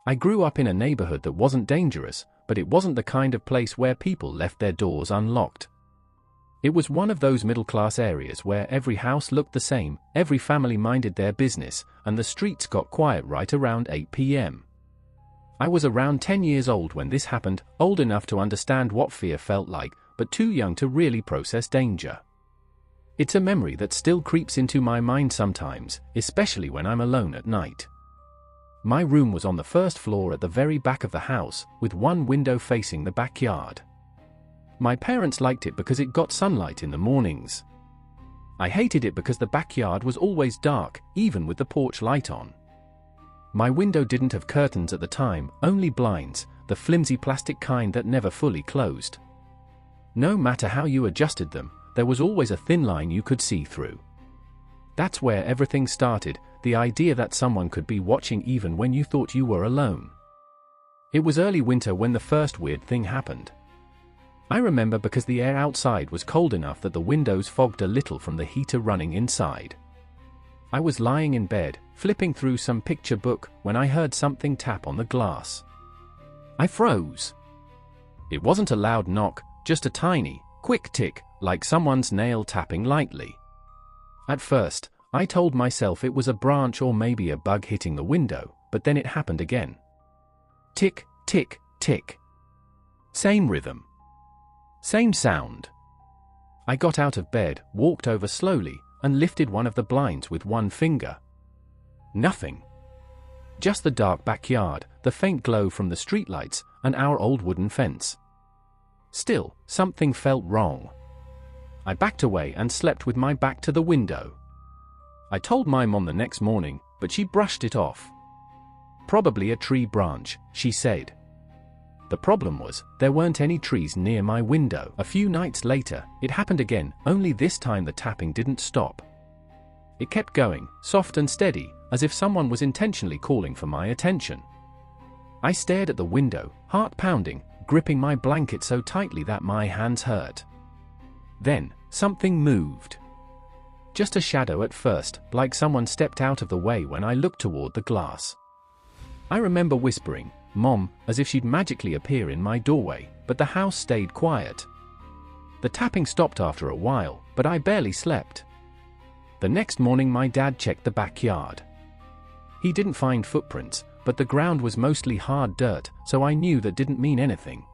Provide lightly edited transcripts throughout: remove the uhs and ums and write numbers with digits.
I grew up in a neighborhood that wasn't dangerous, but it wasn't the kind of place where people left their doors unlocked. It was one of those middle-class areas where every house looked the same, every family minded their business, and the streets got quiet right around 8 p.m. I was around 10 years old when this happened, old enough to understand what fear felt like, but too young to really process danger. It's a memory that still creeps into my mind sometimes, especially when I'm alone at night. My room was on the first floor at the very back of the house, with one window facing the backyard. My parents liked it because it got sunlight in the mornings. I hated it because the backyard was always dark, even with the porch light on. My window didn't have curtains at the time, only blinds, the flimsy plastic kind that never fully closed. No matter how you adjusted them, there was always a thin line you could see through. That's where everything started, the idea that someone could be watching even when you thought you were alone. It was early winter when the first weird thing happened. I remember because the air outside was cold enough that the windows fogged a little from the heater running inside. I was lying in bed, flipping through some picture book, when I heard something tap on the glass. I froze. It wasn't a loud knock, just a tiny, quick tick, like someone's nail tapping lightly. At first, I told myself it was a branch or maybe a bug hitting the window, but then it happened again. Tick, tick, tick. Same rhythm. Same sound. I got out of bed, walked over slowly, and lifted one of the blinds with one finger. Nothing. Just the dark backyard, the faint glow from the streetlights, and our old wooden fence. Still, something felt wrong. I backed away and slept with my back to the window. I told my mom the next morning, but she brushed it off. Probably a tree branch, she said. The problem was, there weren't any trees near my window. A few nights later, it happened again, only this time the tapping didn't stop. It kept going, soft and steady, as if someone was intentionally calling for my attention. I stared at the window, heart pounding, gripping my blanket so tightly that my hands hurt. Then, something moved. Just a shadow at first, like someone stepped out of the way when I looked toward the glass. I remember whispering, "Mom," as if she'd magically appear in my doorway, but the house stayed quiet. The tapping stopped after a while, but I barely slept. The next morning my dad checked the backyard. He didn't find footprints, but the ground was mostly hard dirt, so I knew that didn't mean anything.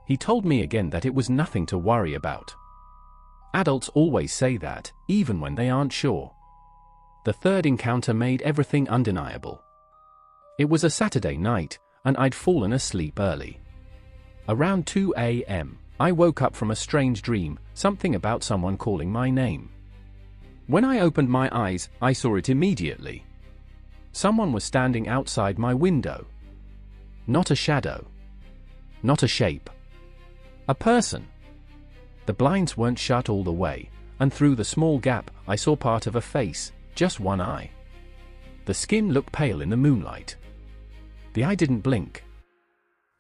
He told me again that it was nothing to worry about. Adults always say that, even when they aren't sure. The third encounter made everything undeniable. It was a Saturday night, and I'd fallen asleep early. Around 2 a.m., I woke up from a strange dream, something about someone calling my name. When I opened my eyes, I saw it immediately. Someone was standing outside my window. Not a shadow. Not a shape. A person. The blinds weren't shut all the way, and through the small gap, I saw part of a face, just one eye. The skin looked pale in the moonlight. The eye didn't blink.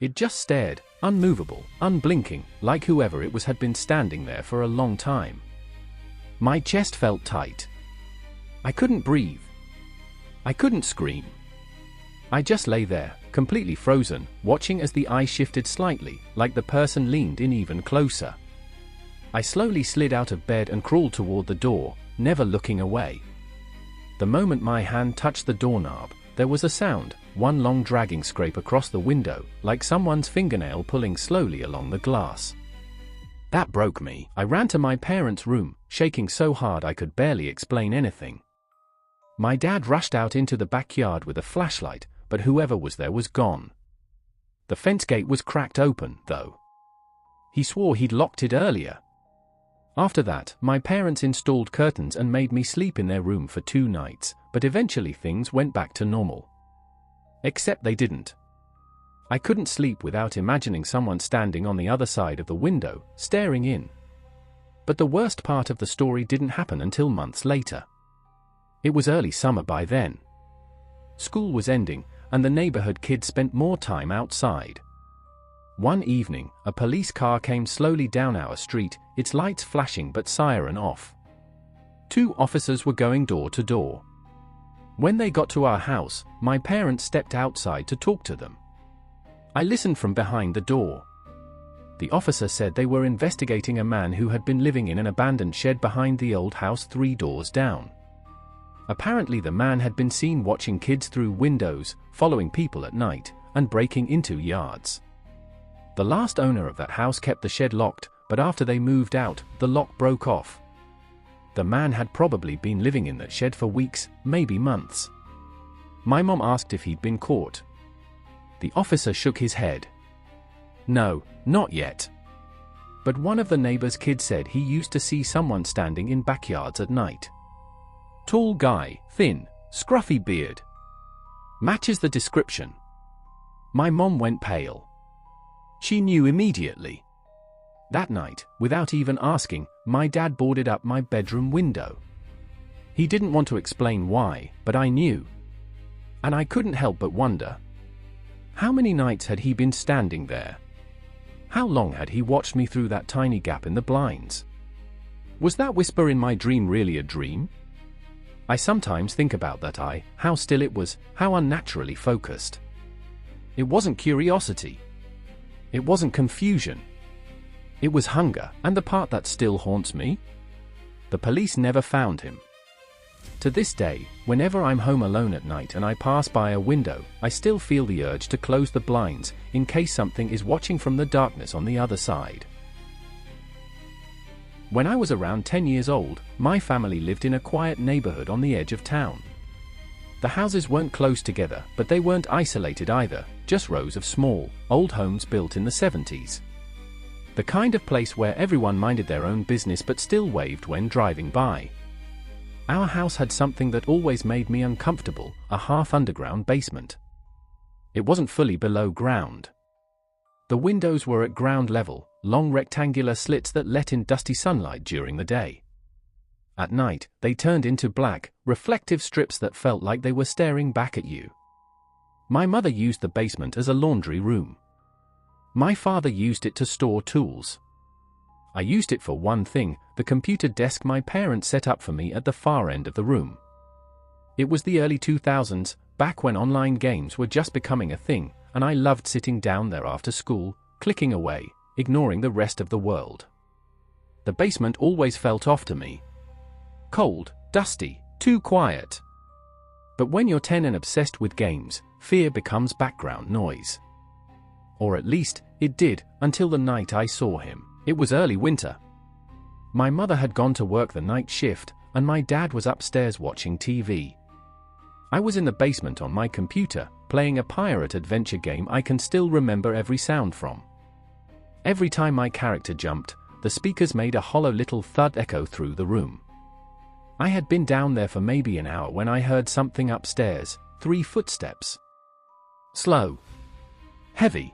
It just stared, unmovable, unblinking, like whoever it was had been standing there for a long time. My chest felt tight. I couldn't breathe. I couldn't scream. I just lay there, completely frozen, watching as the eye shifted slightly, like the person leaned in even closer. I slowly slid out of bed and crawled toward the door, never looking away. The moment my hand touched the doorknob, there was a sound, one long dragging scrape across the window, like someone's fingernail pulling slowly along the glass. That broke me. I ran to my parents' room, shaking so hard I could barely explain anything. My dad rushed out into the backyard with a flashlight, but whoever was there was gone. The fence gate was cracked open, though. He swore he'd locked it earlier. After that, my parents installed curtains and made me sleep in their room for 2 nights, but eventually things went back to normal. Except they didn't. I couldn't sleep without imagining someone standing on the other side of the window, staring in. But the worst part of the story didn't happen until months later. It was early summer by then. School was ending, and the neighborhood kids spent more time outside. One evening, a police car came slowly down our street, its lights flashing but siren off. 2 officers were going door to door. When they got to our house, my parents stepped outside to talk to them. I listened from behind the door. The officer said they were investigating a man who had been living in an abandoned shed behind the old house 3 doors down. Apparently the man had been seen watching kids through windows, following people at night, and breaking into yards. The last owner of that house kept the shed locked, but after they moved out, the lock broke off. The man had probably been living in that shed for weeks, maybe months. My mom asked if he'd been caught. The officer shook his head. No, not yet. But one of the neighbor's kids said he used to see someone standing in backyards at night. Tall guy, thin, scruffy beard. Matches the description. My mom went pale. She knew immediately. That night, without even asking, my dad boarded up my bedroom window. He didn't want to explain why, but I knew. And I couldn't help but wonder. How many nights had he been standing there? How long had he watched me through that tiny gap in the blinds? Was that whisper in my dream really a dream? I sometimes think about that eye, how still it was, how unnaturally focused. It wasn't curiosity. It wasn't confusion. It was hunger, and the part that still haunts me? The police never found him. To this day, whenever I'm home alone at night and I pass by a window, I still feel the urge to close the blinds, in case something is watching from the darkness on the other side. When I was around 10 years old, my family lived in a quiet neighborhood on the edge of town. The houses weren't close together, but they weren't isolated either, just rows of small, old homes built in the 70s. The kind of place where everyone minded their own business but still waved when driving by. Our house had something that always made me uncomfortable, a half-underground basement. It wasn't fully below ground. The windows were at ground level, long rectangular slits that let in dusty sunlight during the day. At night, they turned into black, reflective strips that felt like they were staring back at you. My mother used the basement as a laundry room. My father used it to store tools. I used it for one thing, the computer desk my parents set up for me at the far end of the room. It was the early 2000s, back when online games were just becoming a thing, and I loved sitting down there after school, clicking away, ignoring the rest of the world. The basement always felt off to me. Cold, dusty, too quiet. But when you're 10 and obsessed with games, fear becomes background noise. Or at least, it did, until the night I saw him. It was early winter. My mother had gone to work the night shift, and my dad was upstairs watching TV. I was in the basement on my computer, playing a pirate adventure game I can still remember every sound from. Every time my character jumped, the speakers made a hollow little thud echo through the room. I had been down there for maybe an hour when I heard something upstairs, 3 footsteps. Slow. Heavy.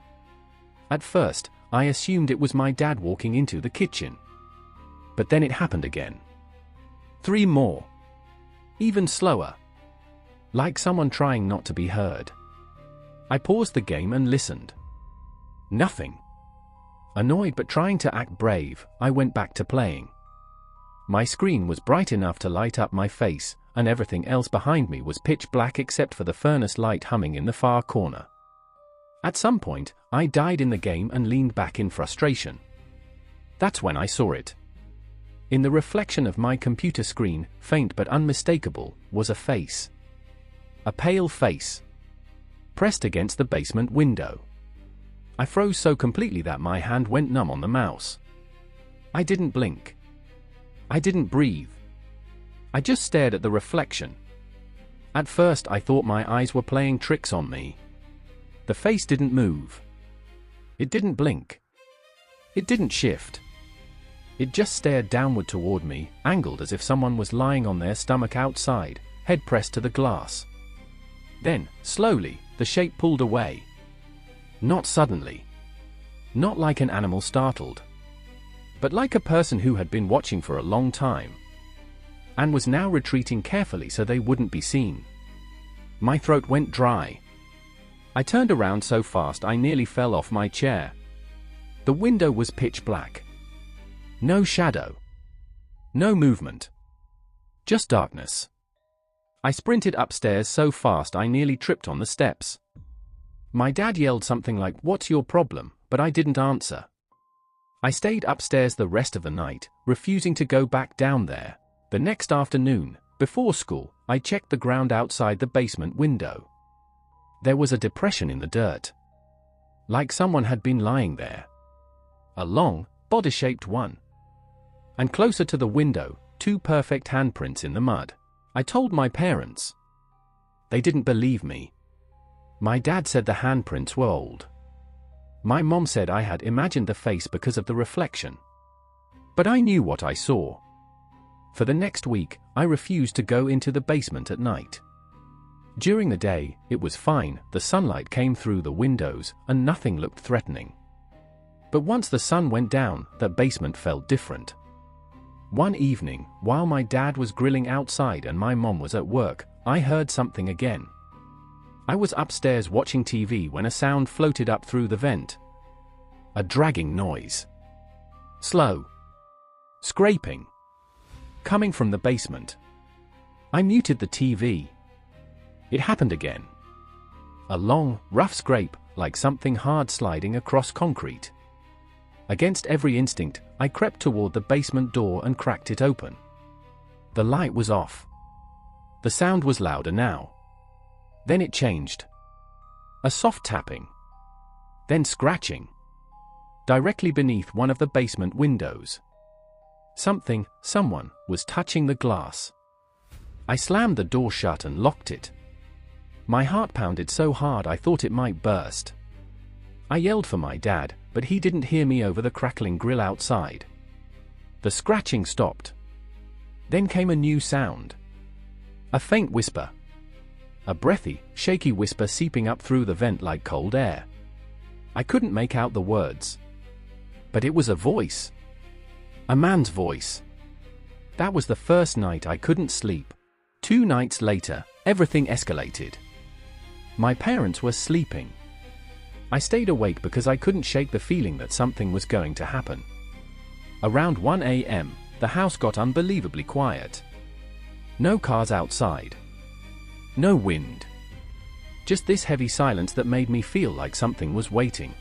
At first, I assumed it was my dad walking into the kitchen. But then it happened again. 3 more. Even slower. Like someone trying not to be heard. I paused the game and listened. Nothing. Annoyed but trying to act brave, I went back to playing. My screen was bright enough to light up my face, and everything else behind me was pitch black except for the furnace light humming in the far corner. At some point, I died in the game and leaned back in frustration. That's when I saw it. In the reflection of my computer screen, faint but unmistakable, was a face. A pale face. Pressed against the basement window. I froze so completely that my hand went numb on the mouse. I didn't blink. I didn't breathe. I just stared at the reflection. At first I thought my eyes were playing tricks on me. The face didn't move. It didn't blink. It didn't shift. It just stared downward toward me, angled as if someone was lying on their stomach outside, head pressed to the glass. Then, slowly, the shape pulled away. Not suddenly. Not like an animal startled. But like a person who had been watching for a long time. And was now retreating carefully so they wouldn't be seen. My throat went dry. I turned around so fast I nearly fell off my chair. The window was pitch black. No shadow. No movement. Just darkness. I sprinted upstairs so fast I nearly tripped on the steps. My dad yelled something like, "What's your problem?" but I didn't answer. I stayed upstairs the rest of the night, refusing to go back down there. The next afternoon, before school, I checked the ground outside the basement window. There was a depression in the dirt. Like someone had been lying there. A long, body-shaped one. And closer to the window, 2 perfect handprints in the mud. I told my parents. They didn't believe me. My dad said the handprints were old. My mom said I had imagined the face because of the reflection. But I knew what I saw. For the next week, I refused to go into the basement at night. During the day, it was fine, the sunlight came through the windows, and nothing looked threatening. But once the sun went down, that basement felt different. One evening, while my dad was grilling outside and my mom was at work, I heard something again. I was upstairs watching TV when a sound floated up through the vent. A dragging noise. Slow. Scraping. Coming from the basement. I muted the TV. It happened again. A long, rough scrape, like something hard sliding across concrete. Against every instinct, I crept toward the basement door and cracked it open. The light was off. The sound was louder now. Then it changed. A soft tapping. Then scratching. Directly beneath one of the basement windows. Someone, was touching the glass. I slammed the door shut and locked it. My heart pounded so hard I thought it might burst. I yelled for my dad, but he didn't hear me over the crackling grill outside. The scratching stopped. Then came a new sound. A faint whisper. A breathy, shaky whisper seeping up through the vent like cold air. I couldn't make out the words. But it was a voice. A man's voice. That was the first night I couldn't sleep. 2 nights later, everything escalated. My parents were sleeping. I stayed awake because I couldn't shake the feeling that something was going to happen. Around 1 a.m., the house got unbelievably quiet. No cars outside. No wind. Just this heavy silence that made me feel like something was waiting.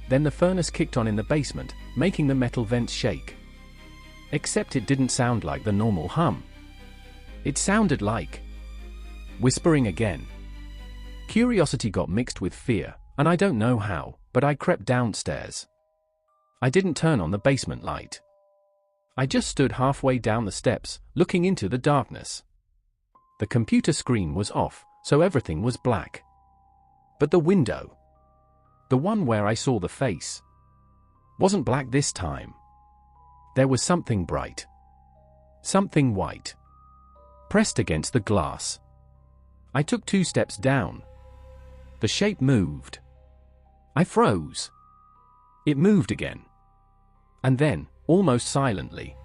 Then the furnace kicked on in the basement, making the metal vents shake. Except it didn't sound like the normal hum. It sounded like whispering again. Curiosity got mixed with fear, and I don't know how, but I crept downstairs. I didn't turn on the basement light. I just stood halfway down the steps, looking into the darkness. The computer screen was off, so everything was black. But the window, the one where I saw the face, wasn't black this time. There was something bright. Something white. Pressed against the glass. I took 2 steps down. The shape moved. I froze. It moved again. And then, almost silently,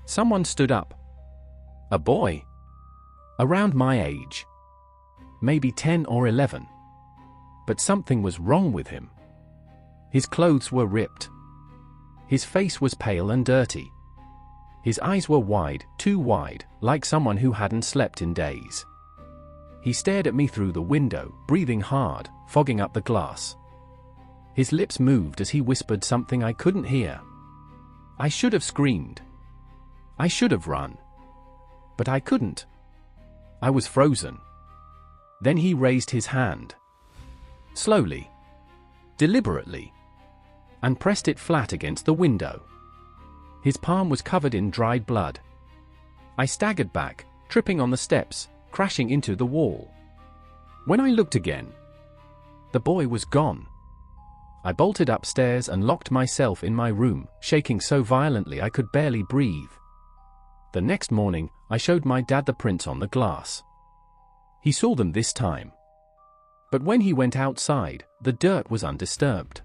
someone stood up. A boy. Around my age. Maybe 10 or 11. But something was wrong with him. His clothes were ripped. His face was pale and dirty. His eyes were wide, too wide, like someone who hadn't slept in days. He stared at me through the window, breathing hard, fogging up the glass. His lips moved as he whispered something I couldn't hear. I should have screamed. I should have run. But I couldn't. I was frozen. Then he raised his hand. Slowly. Deliberately. And pressed it flat against the window. His palm was covered in dried blood. I staggered back, tripping on the steps, crashing into the wall. When I looked again, the boy was gone. I bolted upstairs and locked myself in my room, shaking so violently I could barely breathe. The next morning, I showed my dad the prints on the glass. He saw them this time. But when he went outside, the dirt was undisturbed.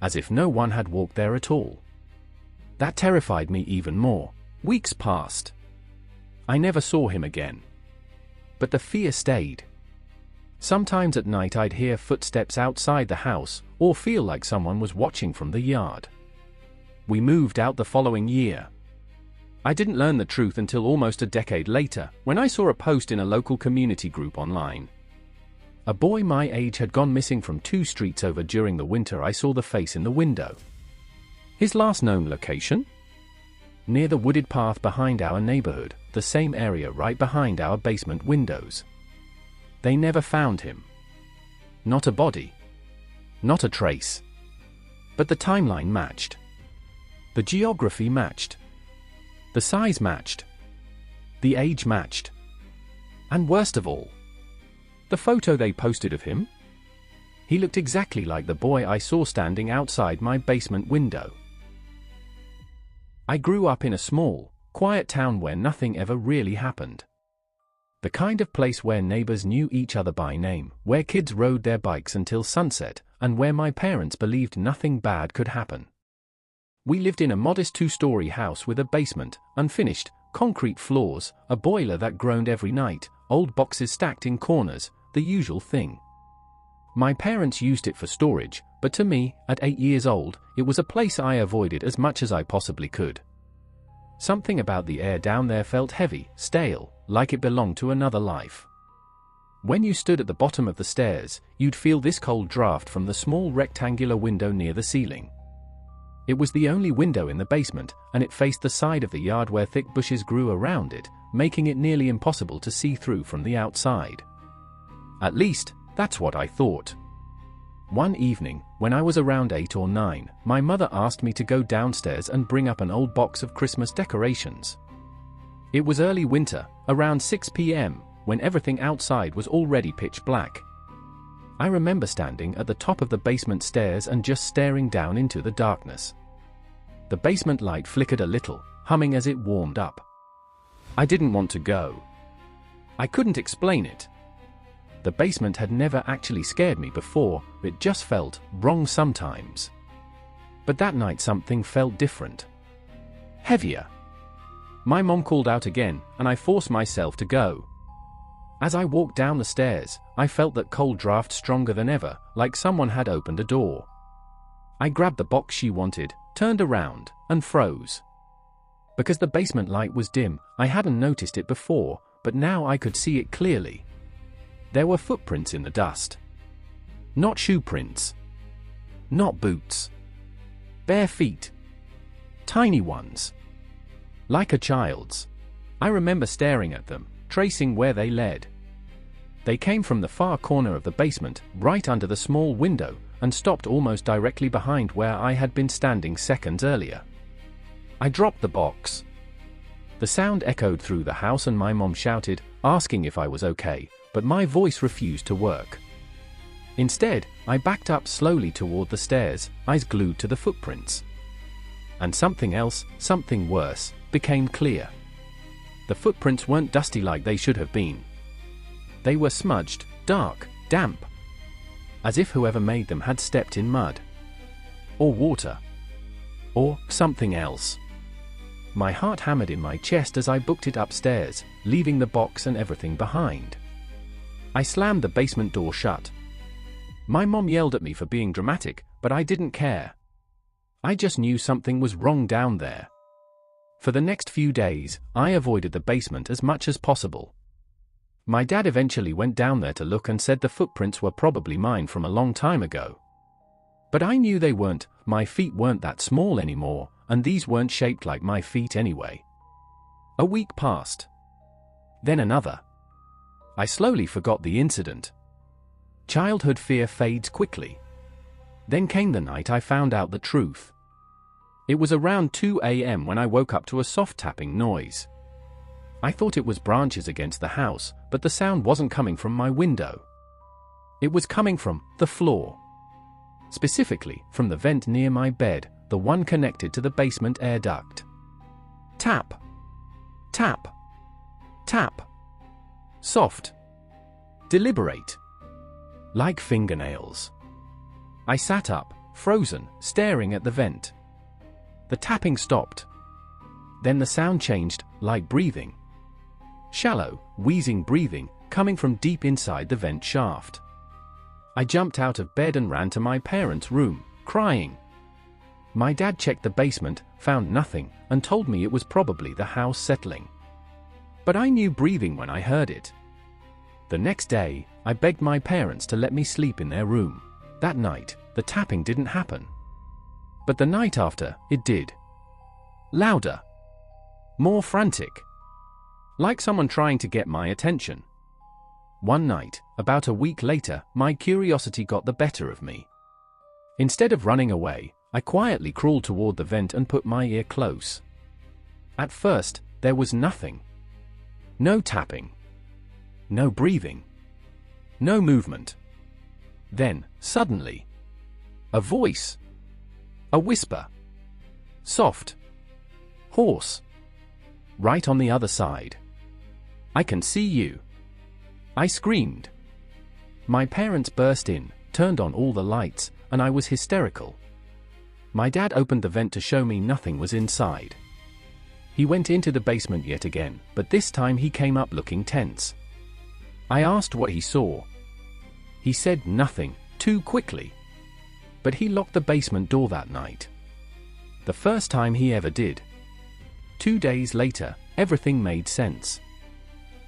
As if no one had walked there at all. That terrified me even more. Weeks passed. I never saw him again. But the fear stayed. Sometimes at night I'd hear footsteps outside the house, or feel like someone was watching from the yard. We moved out the following year. I didn't learn the truth until almost a decade later, when I saw a post in a local community group online. A boy my age had gone missing from 2 streets over during the winter. I saw the face in the window. His last known location? Near the wooded path behind our neighborhood, the same area right behind our basement windows. They never found him. Not a body. Not a trace. But the timeline matched. The geography matched. The size matched. The age matched. And worst of all, the photo they posted of him? He looked exactly like the boy I saw standing outside my basement window. I grew up in a small, quiet town where nothing ever really happened. The kind of place where neighbors knew each other by name, where kids rode their bikes until sunset, and where my parents believed nothing bad could happen. We lived in a modest 2-story house with a basement, unfinished, concrete floors, a boiler that groaned every night, old boxes stacked in corners, the usual thing. My parents used it for storage, but to me, at 8 years old, it was a place I avoided as much as I possibly could. Something about the air down there felt heavy, stale, like it belonged to another life. When you stood at the bottom of the stairs, you'd feel this cold draft from the small rectangular window near the ceiling. It was the only window in the basement, and it faced the side of the yard where thick bushes grew around it, making it nearly impossible to see through from the outside. At least, that's what I thought. One evening, when I was around 8 or 9, my mother asked me to go downstairs and bring up an old box of Christmas decorations. It was early winter, around 6 p.m., when everything outside was already pitch black. I remember standing at the top of the basement stairs and just staring down into the darkness. The basement light flickered a little, humming as it warmed up. I didn't want to go. I couldn't explain it. The basement had never actually scared me before, it just felt wrong sometimes. But that night something felt different. Heavier. My mom called out again, and I forced myself to go. As I walked down the stairs, I felt that cold draft stronger than ever, like someone had opened a door. I grabbed the box she wanted, turned around, and froze. Because the basement light was dim, I hadn't noticed it before, but now I could see it clearly. There were footprints in the dust. Not shoe prints. Not boots. Bare feet. Tiny ones. Like a child's. I remember staring at them, tracing where they led. They came from the far corner of the basement, right under the small window, and stopped almost directly behind where I had been standing seconds earlier. I dropped the box. The sound echoed through the house and my mom shouted, asking if I was okay, but my voice refused to work. Instead, I backed up slowly toward the stairs, eyes glued to the footprints. And something else, something worse, became clear. The footprints weren't dusty like they should have been. They were smudged, dark, damp. As if whoever made them had stepped in mud. Or water. Or something else. My heart hammered in my chest as I booked it upstairs, leaving the box and everything behind. I slammed the basement door shut. My mom yelled at me for being dramatic, but I didn't care. I just knew something was wrong down there. For the next few days, I avoided the basement as much as possible. My dad eventually went down there to look and said the footprints were probably mine from a long time ago. But I knew they weren't, my feet weren't that small anymore, and these weren't shaped like my feet anyway. A week passed. Then another. I slowly forgot the incident. Childhood fear fades quickly. Then came the night I found out the truth. It was around 2 a.m. when I woke up to a soft tapping noise. I thought it was branches against the house, but the sound wasn't coming from my window. It was coming from the floor. Specifically, from the vent near my bed, the one connected to the basement air duct. Tap. Tap. Tap. Soft. Deliberate. Like fingernails. I sat up, frozen, staring at the vent. The tapping stopped. Then the sound changed, like breathing. Shallow, wheezing breathing, coming from deep inside the vent shaft. I jumped out of bed and ran to my parents' room, crying. My dad checked the basement, found nothing, and told me it was probably the house settling. But I knew breathing when I heard it. The next day, I begged my parents to let me sleep in their room. That night, the tapping didn't happen. But the night after, it did. Louder. More frantic. Like someone trying to get my attention. One night, about a week later, my curiosity got the better of me. Instead of running away, I quietly crawled toward the vent and put my ear close. At first, there was nothing. No tapping. No breathing. No movement. Then, suddenly, a voice. A whisper. Soft. Hoarse. Right on the other side. "I can see you." I screamed. My parents burst in, turned on all the lights, and I was hysterical. My dad opened the vent to show me nothing was inside. He went into the basement yet again, but this time he came up looking tense. I asked what he saw. He said nothing, too quickly. But he locked the basement door that night. The first time he ever did. 2 days later, everything made sense.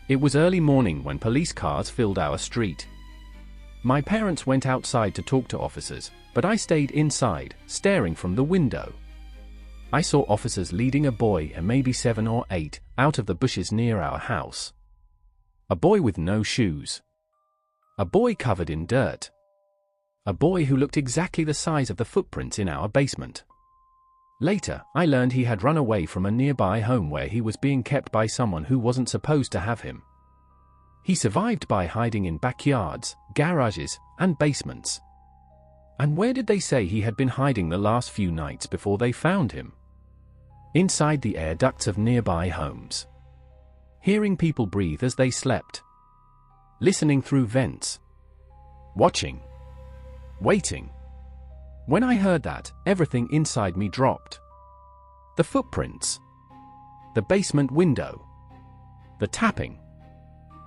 It was early morning when police cars filled our street. My parents went outside to talk to officers, but I stayed inside, staring from the window. I saw officers leading a boy, maybe 7 or 8, out of the bushes near our house. A boy with no shoes. A boy covered in dirt. A boy who looked exactly the size of the footprints in our basement. Later, I learned he had run away from a nearby home where he was being kept by someone who wasn't supposed to have him. He survived by hiding in backyards, garages, and basements. And where did they say he had been hiding the last few nights before they found him? Inside the air ducts of nearby homes. Hearing people breathe as they slept. Listening through vents. Watching. Waiting. When I heard that, everything inside me dropped. The footprints. The basement window. The tapping.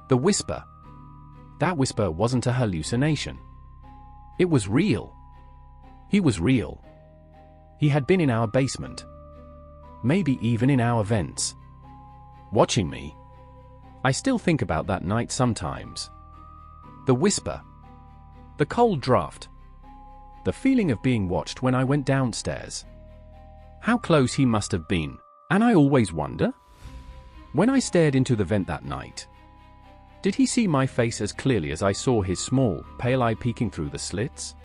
The whisper. That whisper wasn't a hallucination. It was real. He was real. He had been in our basement. Maybe even in our vents. Watching me. I still think about that night sometimes. The whisper. The cold draft. The feeling of being watched when I went downstairs. How close he must have been, and I always wonder. When I stared into the vent that night, did he see my face as clearly as I saw his small, pale eye peeking through the slits?